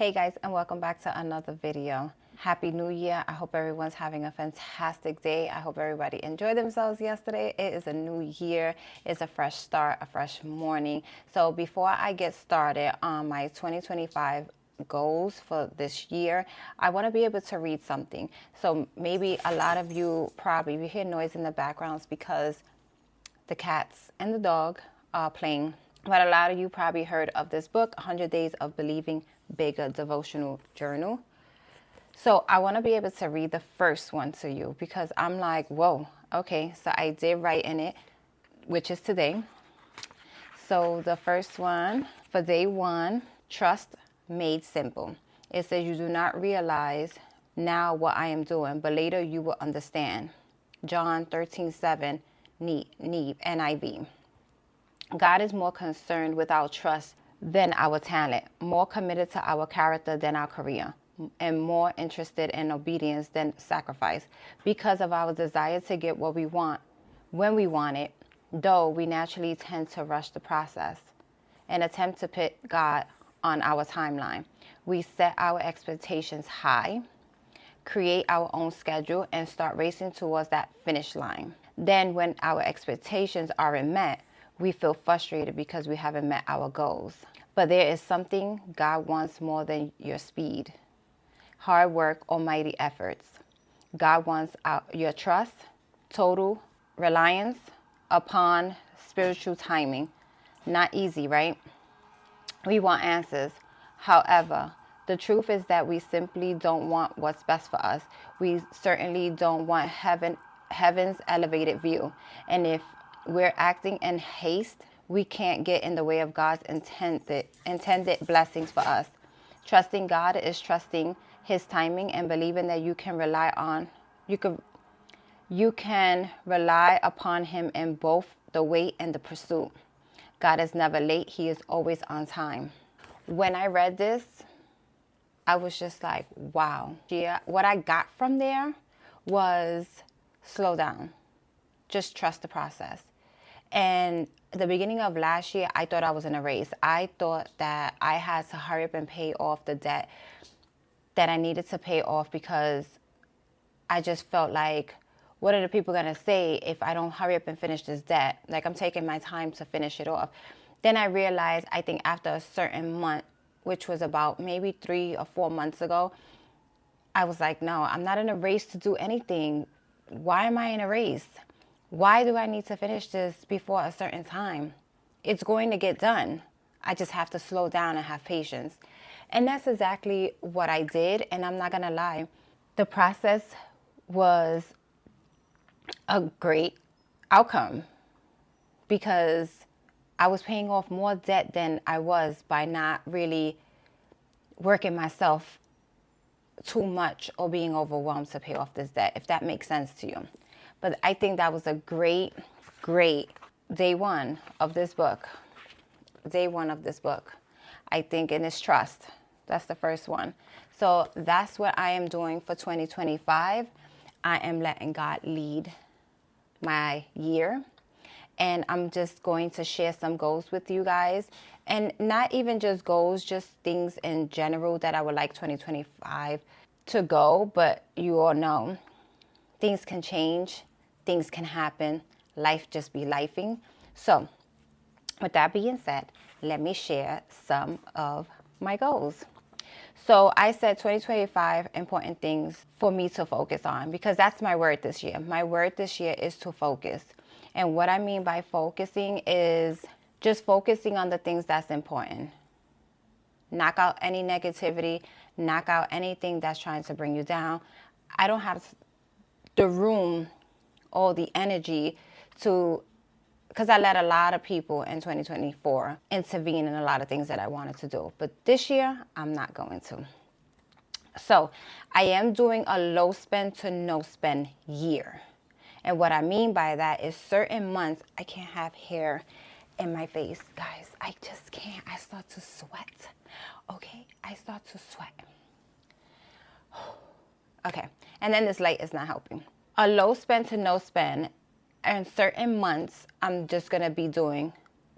Hey guys, and welcome back to another video. Happy New Year. I hope everyone's having a fantastic day. I hope everybody enjoyed themselves yesterday. It is a new year. It's a fresh start, a fresh morning. So before I get started on my 2025 goals for this year, I want to be able to read something. So maybe a lot of you probably hear noise in the backgrounds because the cats and the dog are playing. But a lot of you probably heard of this book, 100 Days of Believing Bigger Devotional Journal. So I want to be able to read the first one to you because I'm like, whoa, okay. So I did write in it, which is today. So the first one for day one, trust made simple. It says, you do not realize now what I am doing, but later you will understand. John 13:7, NIV. God is more concerned with our trust than our talent, more committed to our character than our career, and more interested in obedience than sacrifice. Because of our desire to get what we want when we want it, though we naturally tend to rush the process and attempt to put God on our timeline. We set our expectations high, create our own schedule, and start racing towards that finish line. Then when our expectations aren't met, we feel frustrated because we haven't met our goals. But there is something God wants more than your speed, hard work, or mighty efforts. God wants your trust, total reliance upon spiritual timing. Not easy, right? We want answers. However, the truth is that we simply don't want what's best for us. We certainly don't want heaven's elevated view. And if we're acting in haste, we can't get in the way of God's intended blessings for us. Trusting God is trusting his timing and believing that you can rely upon him in both the wait and the pursuit. God is never late. He is always on time. When I read this, I was just like, wow. Yeah, what I got from there was slow down. Just trust the process. And at the beginning of last year, I thought I was in a race. I thought that I had to hurry up and pay off the debt that I needed to pay off because I just felt like, what are the people going to say if I don't hurry up and finish this debt? Like, I'm taking my time to finish it off. Then I realized, I think after a certain month, which was about maybe 3 or 4 months ago, I was like, no, I'm not in a race to do anything. Why am I in a race? Why do I need to finish this before a certain time? It's going to get done. I just have to slow down and have patience. And that's exactly what I did. And I'm not going to lie. The process was a great outcome because I was paying off more debt than I was by not really working myself too much or being overwhelmed to pay off this debt, if that makes sense to you. But I think that was a great day one of this book. Day one of this book. I think in this trust. That's the first one. So that's what I am doing for 2025. I am letting God lead my year. And I'm just going to share some goals with you guys. And not even just goals, just things in general that I would like 2025 to go. But you all know, things can change. Things can happen. Life just be lifing. So with that being said, let me share some of my goals. So I said 2025 important things for me to focus on because that's my word this year. My word this year is to focus. And what I mean by focusing is just focusing on the things that's important. Knock out any negativity, knock out anything that's trying to bring you down. I don't have the room or the energy to, because I let a lot of people in 2024 intervene in a lot of things that I wanted to do. But this year, I'm not going to. So I am doing a low spend to no spend year. And what I mean by that is certain months, I can't have hair in my face. Guys, I just can't. I start to sweat. Okay? I start to sweat. Okay. And then this light is not helping. A low spend to no spend. And certain months, I'm just going to be doing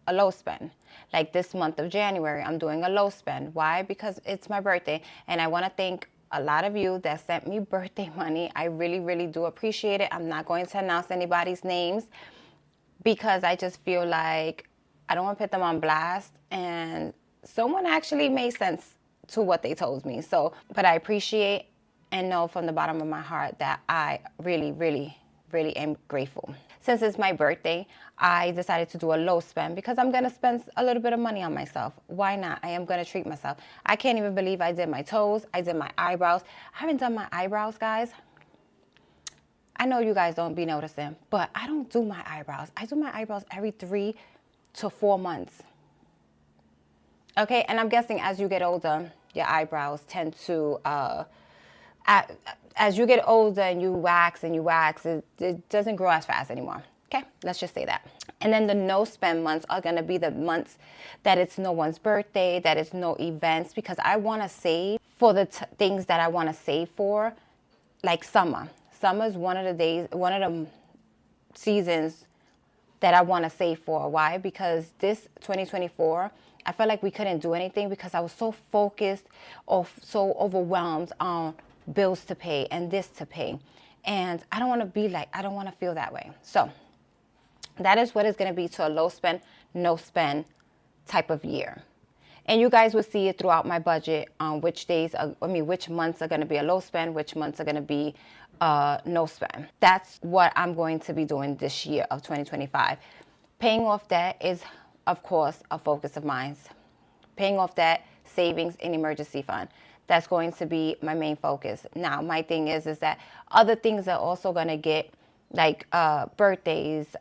a low spend. Like this month of January, I'm doing a low spend. Why? Because it's my birthday, and I want to thank a lot of you that sent me birthday money. I really, really do appreciate it. I'm not going to announce anybody's names because I just feel like I don't want to put them on blast, and someone actually made sense to what they told me. So, but I appreciate and know from the bottom of my heart that I really, really, really am grateful. Since it's my birthday, I decided to do a low spend because I'm going to spend a little bit of money on myself. Why not? I am going to treat myself. I can't even believe I did my toes. I did my eyebrows. I haven't done my eyebrows, guys. I know you guys don't be noticing, but I don't do my eyebrows. I do my eyebrows every 3 to 4 months. Okay, and I'm guessing as you get older, your eyebrows tend to, as you get older and you wax, it doesn't grow as fast anymore. Okay, let's just say that. And then the no spend months are going to be the months that it's no one's birthday, that it's no events, because I want to save for the things that I want to save for, like summer. Summer is one of the seasons that I want to save for. Why? Because this 2024, I felt like we couldn't do anything because I was so focused or so overwhelmed on bills to pay and this to pay. And I don't want to feel that way. So that is what it's going to be to a low spend, no spend type of year. And you guys will see it throughout my budget on which months are going to be a low spend, which months are going to be no spend. That's what I'm going to be doing this year of 2025. Paying off debt is, of course, a focus of mine. Paying off debt, savings, and emergency fund. That's going to be my main focus. Now, my thing is that other things are also going to get, like birthdays,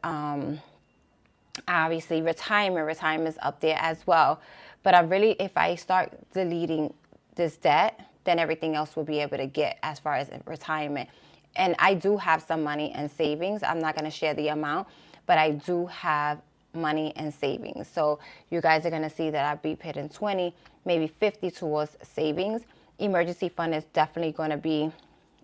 obviously retirement's up there as well. But if I start deleting this debt, then everything else will be able to get as far as retirement. And I do have some money in savings. I'm not going to share the amount, but I do have money and savings. So you guys are going to see that I'll be putting 20, maybe 50 towards savings. Emergency fund is definitely going to be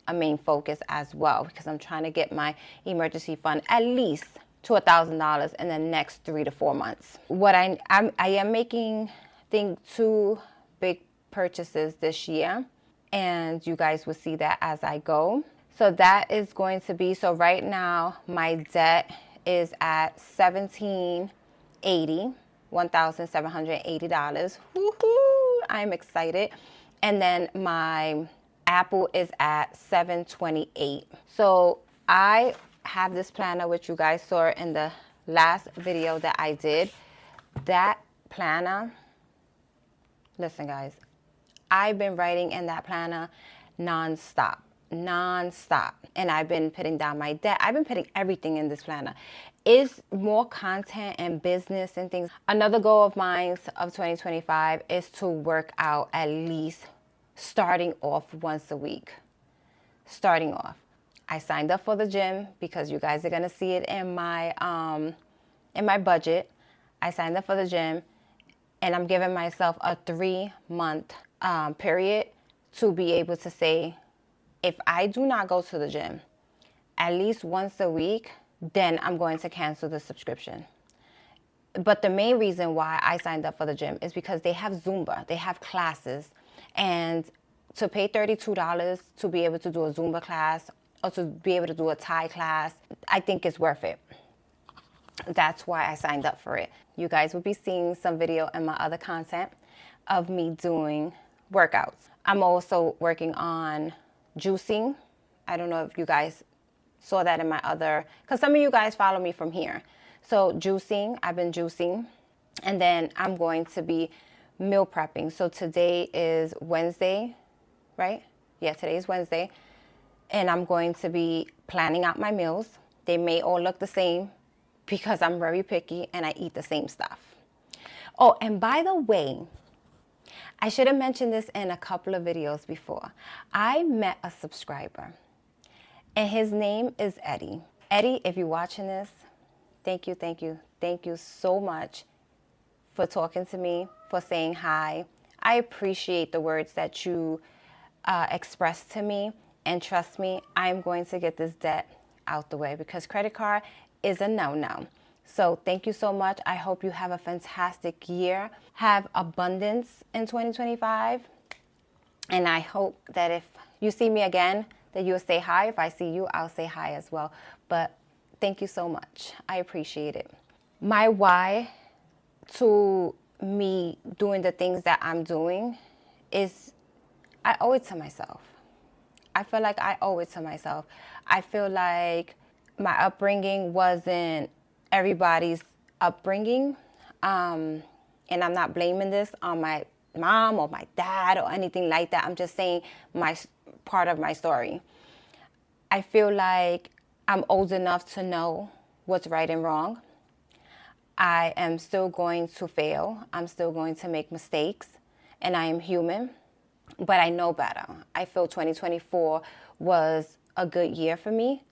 a main focus as well, because I'm trying to get my emergency fund at least to $1,000 in the next 3 to 4 months. What I am making, I think, 2 big purchases this year, and you guys will see that as I go. So that is going to be, so right now my debt is at $1,780. Woohoo! I'm excited. And then my Apple is at $728. So I have this planner, which you guys saw in the last video that I did. That planner, listen guys, I've been writing in that planner nonstop. And I've been putting down my debt. I've been putting everything in this planner. Is more content and business and things. Another goal of mine of 2025 is to work out at least starting off once a week. Starting off. I signed up for the gym because you guys are going to see it in my budget. I signed up for the gym, and I'm giving myself a 3-month period to be able to say, if I do not go to the gym at least once a week, then I'm going to cancel the subscription. But the main reason why I signed up for the gym is because they have Zumba, they have classes, and to pay $32 to be able to do a Zumba class or to be able to do a Thai class, I think it's worth it. That's why I signed up for it. You guys will be seeing some video in my other content of me doing workouts. I'm also working on juicing. I don't know if you guys saw that in my other, because some of you guys follow me from here. So juicing, I've been juicing, and then I'm going to be meal prepping. So today is Wednesday, right? Yeah, today is Wednesday, and I'm going to be planning out my meals. They may all look the same because I'm very picky and I eat the same stuff. Oh, and by the way, I should have mentioned this in a couple of videos before. I met a subscriber, and his name is Eddie. Eddie, if you're watching this, thank you so much for talking to me, for saying hi. I appreciate the words that you expressed to me, and trust me, I'm going to get this debt out the way because credit card is a no-no. So thank you so much. I hope you have a fantastic year. Have abundance in 2025. And I hope that if you see me again, that you'll say hi. If I see you, I'll say hi as well. But thank you so much. I appreciate it. My why to me doing the things that I'm doing is I owe it to myself. I feel like I owe it to myself. I feel like my upbringing wasn't everybody's upbringing. And I'm not blaming this on my mom or my dad or anything like that. I'm just saying my part of my story. I feel like I'm old enough to know what's right and wrong. I am still going to fail. I'm still going to make mistakes, and I am human, but I know better. I feel 2024 was a good year for me.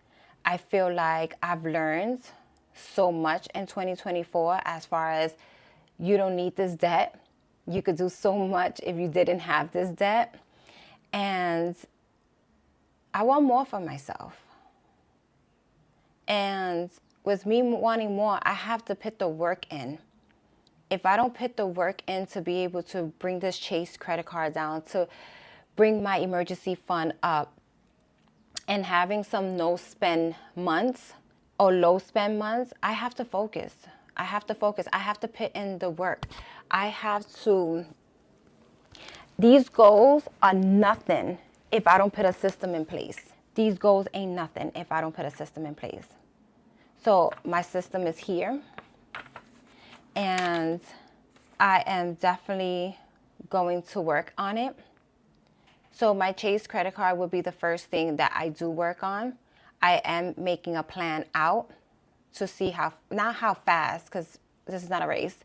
I feel like I've learned so much in 2024 as far as you don't need this debt. You could do so much if you didn't have this debt. And I want more for myself. And with me wanting more, I have to put the work in. If I don't put the work in to be able to bring this Chase credit card down, to bring my emergency fund up, and having some no-spend months or low-spend months, I have to focus. I have to focus. I have to put in the work. I have to... These goals are nothing if I don't put a system in place. These goals ain't nothing if I don't put a system in place. So my system is here, and I am definitely going to work on it. So my Chase credit card would be the first thing that I do work on. I am making a plan out to see how, not how fast, because this is not a race,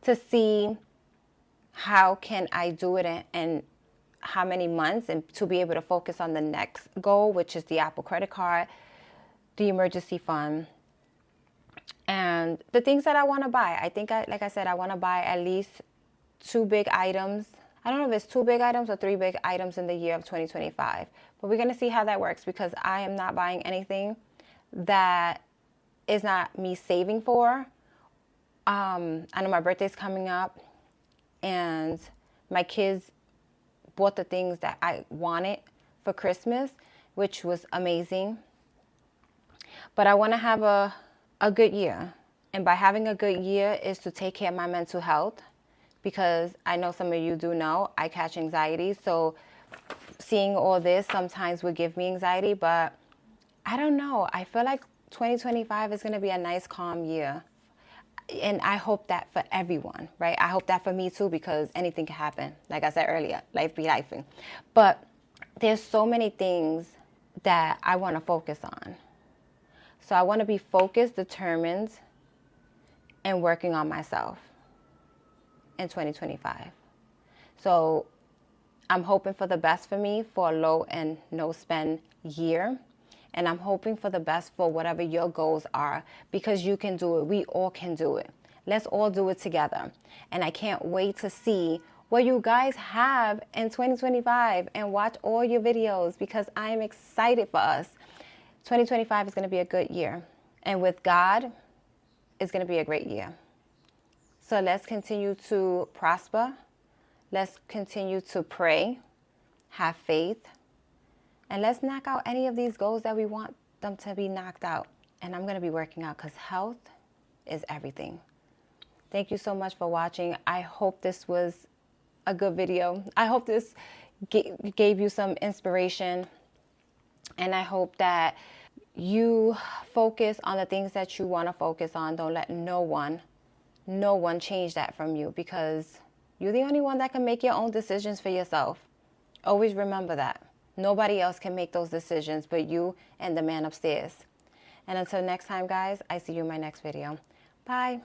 to see how can I do it and how many months, and to be able to focus on the next goal, which is the Apple credit card, the emergency fund, and the things that I want to buy. I think, like I said, I want to buy at least 2 big items. I don't know if it's 2 big items or 3 big items in the year of 2025. But we're going to see how that works, because I am not buying anything that is not me saving for. I know my birthday's coming up, and my kids bought the things that I wanted for Christmas, which was amazing. But I want to have a good year. And by having a good year is to take care of my mental health, because I know some of you do know I catch anxiety. So seeing all this sometimes would give me anxiety, but I don't know. I feel like 2025 is going to be a nice, calm year. And I hope that for everyone, right? I hope that for me too, because anything can happen. Like I said earlier, life be lifing. But there's so many things that I want to focus on. So I want to be focused, determined, and working on myself in 2025. So I'm hoping for the best for me for a low and no spend year. And I'm hoping for the best for whatever your goals are, because you can do it. We all can do it. Let's all do it together. And I can't wait to see what you guys have in 2025 and watch all your videos, because I am excited for us. 2025 is going to be a good year. And with God, it's going to be a great year. So let's continue to prosper. Let's continue to pray, have faith, and let's knock out any of these goals that we want them to be knocked out. And I'm going to be working out, because health is everything. Thank you so much for watching. I hope this was a good video. I hope this gave you some inspiration. And I hope that you focus on the things that you want to focus on. Don't let no one change that from you, because you're the only one that can make your own decisions for yourself. Always remember that. Nobody else can make those decisions but you and the man upstairs. And until next time, guys, I see you in my next video. Bye.